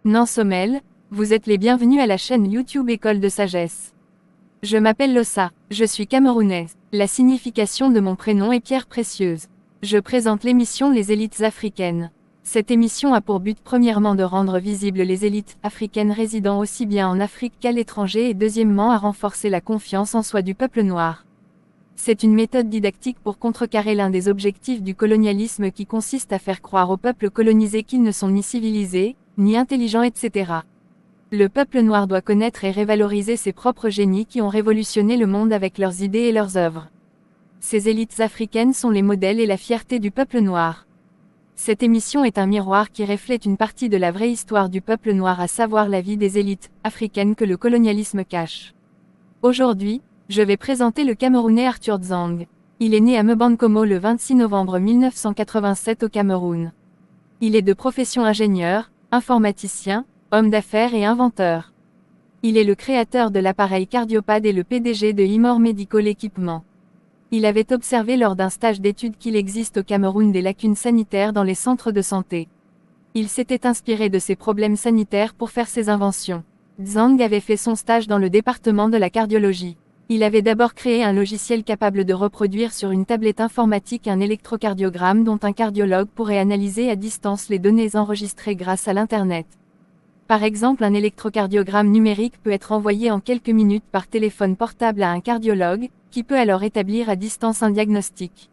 Nansomel, vous êtes les bienvenus à la chaîne YouTube École de Sagesse. Je m'appelle Lossa, je suis camerounaise. La signification de mon prénom est pierre précieuse. Je présente l'émission Les élites africaines. Cette émission a pour but premièrement de rendre visibles les élites africaines résidant aussi bien en Afrique qu'à l'étranger et deuxièmement à renforcer la confiance en soi du peuple noir. C'est une méthode didactique pour contrecarrer l'un des objectifs du colonialisme qui consiste à faire croire aux peuples colonisés qu'ils ne sont ni civilisés, ni intelligents, etc. Le peuple noir doit connaître et révaloriser ses propres génies qui ont révolutionné le monde avec leurs idées et leurs œuvres. Ces élites africaines sont les modèles et la fierté du peuple noir. Cette émission est un miroir qui reflète une partie de la vraie histoire du peuple noir, à savoir la vie des élites africaines que le colonialisme cache. Aujourd'hui, je vais présenter le Camerounais Arthur Dzang. Il est né à Mbankomo le 26 novembre 1987 au Cameroun. Il est de profession ingénieur, informaticien, homme d'affaires et inventeur. Il est le créateur de l'appareil Cardiopad et le PDG de Imor Medical Equipment. Il avait observé lors d'un stage d'études qu'il existe au Cameroun des lacunes sanitaires dans les centres de santé. Il s'était inspiré de ces problèmes sanitaires pour faire ses inventions. Dzang avait fait son stage dans le département de la cardiologie. Il avait d'abord créé un logiciel capable de reproduire sur une tablette informatique un électrocardiogramme dont un cardiologue pourrait analyser à distance les données enregistrées grâce à l'Internet. Par exemple, un électrocardiogramme numérique peut être envoyé en quelques minutes par téléphone portable à un cardiologue, qui peut alors établir à distance un diagnostic.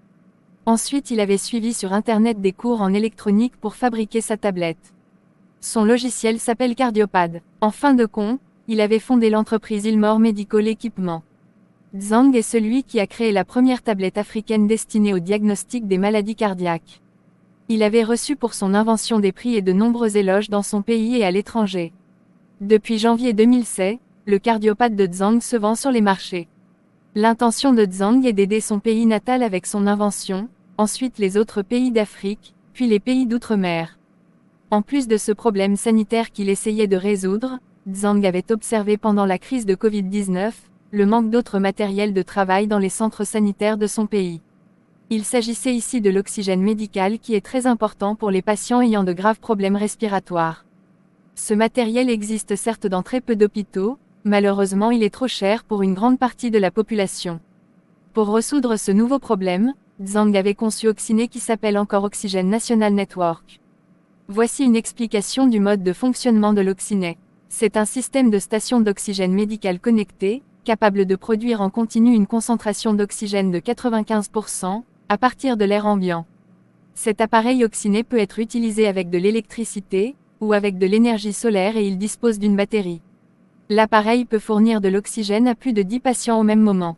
Ensuite, il avait suivi sur Internet des cours en électronique pour fabriquer sa tablette. Son logiciel s'appelle Cardiopad. En fin de compte, il avait fondé l'entreprise Imor Medical Equipment. Dzang est celui qui a créé la première tablette africaine destinée au diagnostic des maladies cardiaques. Il avait reçu pour son invention des prix et de nombreux éloges dans son pays et à l'étranger. Depuis janvier 2016, le Cardiopad de Dzang se vend sur les marchés. L'intention de Dzang est d'aider son pays natal avec son invention, ensuite les autres pays d'Afrique, puis les pays d'outre-mer. En plus de ce problème sanitaire qu'il essayait de résoudre, Dzang avait observé pendant la crise de Covid-19, le manque d'autres matériels de travail dans les centres sanitaires de son pays. Il s'agissait ici de l'oxygène médical qui est très important pour les patients ayant de graves problèmes respiratoires. Ce matériel existe certes dans très peu d'hôpitaux, malheureusement il est trop cher pour une grande partie de la population. Pour résoudre ce nouveau problème, Dzang avait conçu Oxynet qui s'appelle encore Oxygen National Network. Voici une explication du mode de fonctionnement de l'Oxynet. C'est un système de stations d'oxygène médical connectées, capable de produire en continu une concentration d'oxygène de 95%, à partir de l'air ambiant. Cet appareil Oxynet peut être utilisé avec de l'électricité, ou avec de l'énergie solaire et il dispose d'une batterie. L'appareil peut fournir de l'oxygène à plus de 10 patients au même moment.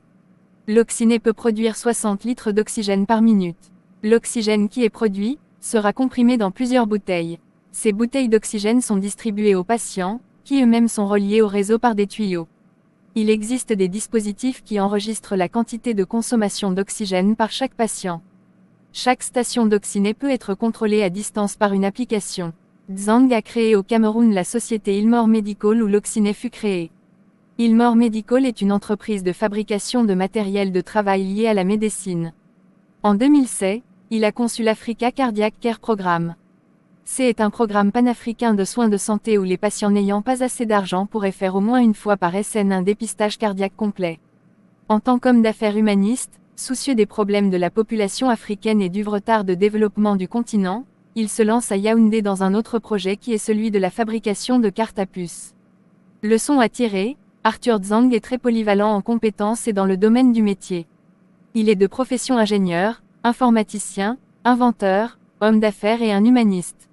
L'Oxynet peut produire 60 litres d'oxygène par minute. L'oxygène qui est produit sera comprimé dans plusieurs bouteilles. Ces bouteilles d'oxygène sont distribuées aux patients, qui eux-mêmes sont reliés au réseau par des tuyaux. Il existe des dispositifs qui enregistrent la quantité de consommation d'oxygène par chaque patient. Chaque station d'Oxynet peut être contrôlée à distance par une application. Dzang a créé au Cameroun la société Imor Medical où l'Oxynet fut créé. Imor Medical est une entreprise de fabrication de matériel de travail lié à la médecine. En 2016, il a conçu l'Africa Cardiac Care Programme. C'est un programme panafricain de soins de santé où les patients n'ayant pas assez d'argent pourraient faire au moins une fois par SN un dépistage cardiaque complet. En tant qu'homme d'affaires humaniste, soucieux des problèmes de la population africaine et du retard de développement du continent, il se lance à Yaoundé dans un autre projet qui est celui de la fabrication de cartes à puce. Leçon à tirer, Arthur Dzang est très polyvalent en compétences et dans le domaine du métier. Il est de profession ingénieur, informaticien, inventeur, homme d'affaires et un humaniste.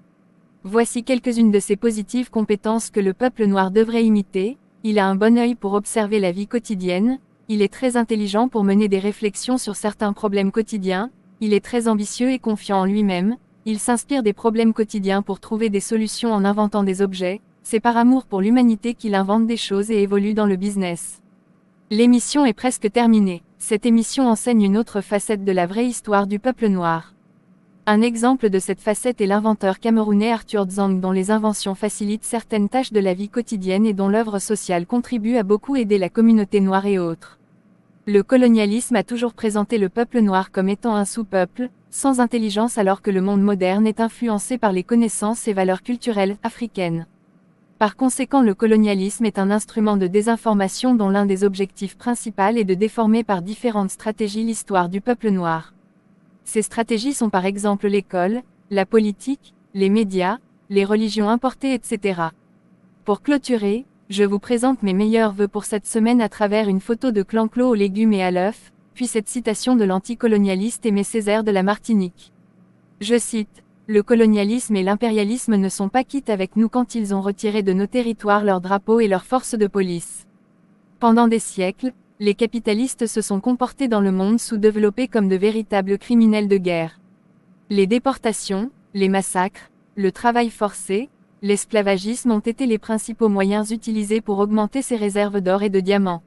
Voici quelques-unes de ses positives compétences que le peuple noir devrait imiter. Il a un bon œil pour observer la vie quotidienne, il est très intelligent pour mener des réflexions sur certains problèmes quotidiens, il est très ambitieux et confiant en lui-même, il s'inspire des problèmes quotidiens pour trouver des solutions en inventant des objets, c'est par amour pour l'humanité qu'il invente des choses et évolue dans le business. L'émission est presque terminée. Cette émission enseigne une autre facette de la vraie histoire du peuple noir. Un exemple de cette facette est l'inventeur camerounais Arthur Dzang dont les inventions facilitent certaines tâches de la vie quotidienne et dont l'œuvre sociale contribue à beaucoup aider la communauté noire et autres. Le colonialisme a toujours présenté le peuple noir comme étant un sous-peuple, sans intelligence alors que le monde moderne est influencé par les connaissances et valeurs culturelles africaines. Par conséquent, le colonialisme est un instrument de désinformation dont l'un des objectifs principaux est de déformer par différentes stratégies l'histoire du peuple noir. Ces stratégies sont par exemple l'école, la politique, les médias, les religions importées, etc. Pour clôturer, je vous présente mes meilleurs vœux pour cette semaine à travers une photo de Clanclos aux légumes et à l'œuf, puis cette citation de l'anticolonialiste Aimé Césaire de la Martinique. Je cite: « Le colonialisme et l'impérialisme ne sont pas quittes avec nous quand ils ont retiré de nos territoires leurs drapeaux et leurs forces de police. Pendant des siècles, les capitalistes se sont comportés dans le monde sous-développé comme de véritables criminels de guerre. Les déportations, les massacres, le travail forcé, l'esclavagisme ont été les principaux moyens utilisés pour augmenter ses réserves d'or et de diamants,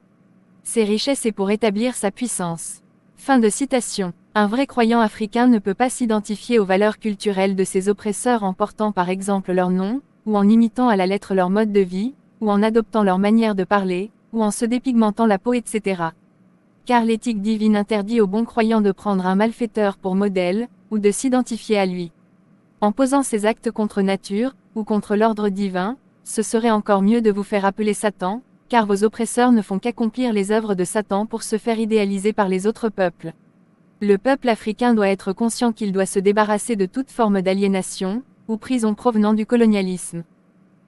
ses richesses et pour établir sa puissance. » Fin de citation. Un vrai croyant africain ne peut pas s'identifier aux valeurs culturelles de ses oppresseurs en portant par exemple leur nom, ou en imitant à la lettre leur mode de vie, ou en adoptant leur manière de parler, ou en se dépigmentant la peau, etc. Car l'éthique divine interdit aux bons croyants de prendre un malfaiteur pour modèle, ou de s'identifier à lui. En posant ces actes contre nature, ou contre l'ordre divin, ce serait encore mieux de vous faire appeler Satan, car vos oppresseurs ne font qu'accomplir les œuvres de Satan pour se faire idéaliser par les autres peuples. Le peuple africain doit être conscient qu'il doit se débarrasser de toute forme d'aliénation, ou prison provenant du colonialisme.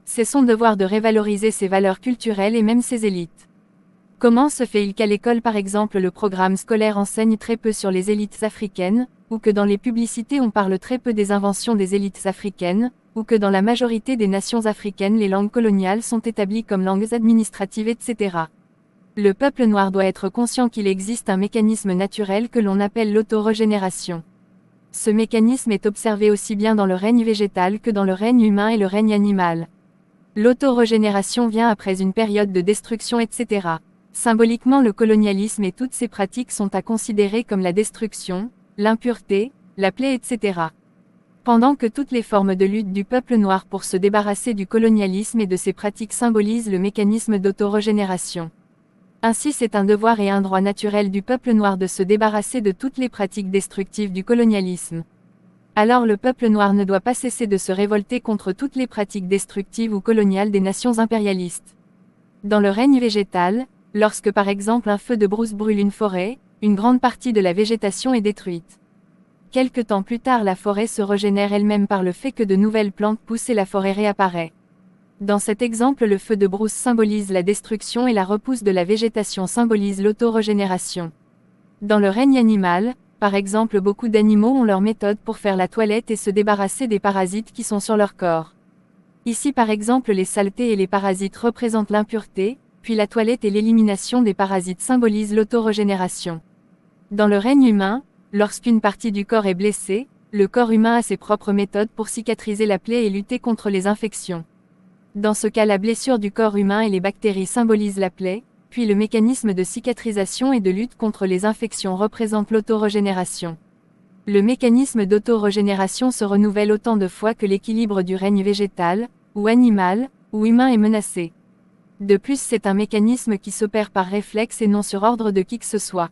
C'est son devoir de révaloriser ses valeurs culturelles et même ses élites. Comment se fait-il qu'à l'école par exemple le programme scolaire enseigne très peu sur les élites africaines, ou que dans les publicités on parle très peu des inventions des élites africaines, ou que dans la majorité des nations africaines les langues coloniales sont établies comme langues administratives, etc. Le peuple noir doit être conscient qu'il existe un mécanisme naturel que l'on appelle l'autorégénération. Ce mécanisme est observé aussi bien dans le règne végétal que dans le règne humain et le règne animal. L'autorégénération vient après une période de destruction, etc. Symboliquement, le colonialisme et toutes ses pratiques sont à considérer comme la destruction, l'impureté, la plaie, etc. Pendant que toutes les formes de lutte du peuple noir pour se débarrasser du colonialisme et de ses pratiques symbolisent le mécanisme d'autorégénération. Ainsi, c'est un devoir et un droit naturel du peuple noir de se débarrasser de toutes les pratiques destructives du colonialisme. Alors le peuple noir ne doit pas cesser de se révolter contre toutes les pratiques destructives ou coloniales des nations impérialistes. Dans le règne végétal, lorsque par exemple un feu de brousse brûle une forêt, une grande partie de la végétation est détruite. Quelque temps plus tard, la forêt se régénère elle-même par le fait que de nouvelles plantes poussent et la forêt réapparaît. Dans cet exemple, le feu de brousse symbolise la destruction et la repousse de la végétation symbolise l'autorégénération. Dans le règne animal, par exemple, beaucoup d'animaux ont leur méthode pour faire la toilette et se débarrasser des parasites qui sont sur leur corps. Ici par exemple, les saletés et les parasites représentent l'impureté, puis la toilette et l'élimination des parasites symbolisent l'autorégénération. Dans le règne humain, lorsqu'une partie du corps est blessée, le corps humain a ses propres méthodes pour cicatriser la plaie et lutter contre les infections. Dans ce cas, la blessure du corps humain et les bactéries symbolisent la plaie, puis le mécanisme de cicatrisation et de lutte contre les infections représente l'autorégénération. Le mécanisme d'autorégénération se renouvelle autant de fois que l'équilibre du règne végétal, ou animal, ou humain est menacé. De plus, c'est un mécanisme qui s'opère par réflexe et non sur ordre de qui que ce soit.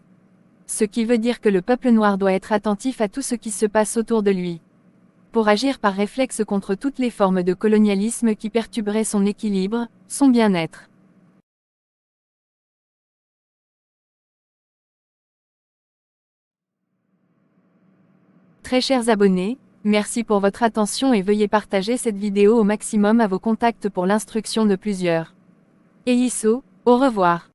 Ce qui veut dire que le peuple noir doit être attentif à tout ce qui se passe autour de lui, pour agir par réflexe contre toutes les formes de colonialisme qui perturberaient son équilibre, son bien-être. Très chers abonnés, merci pour votre attention et veuillez partager cette vidéo au maximum à vos contacts pour l'instruction de plusieurs. Eiso, au revoir.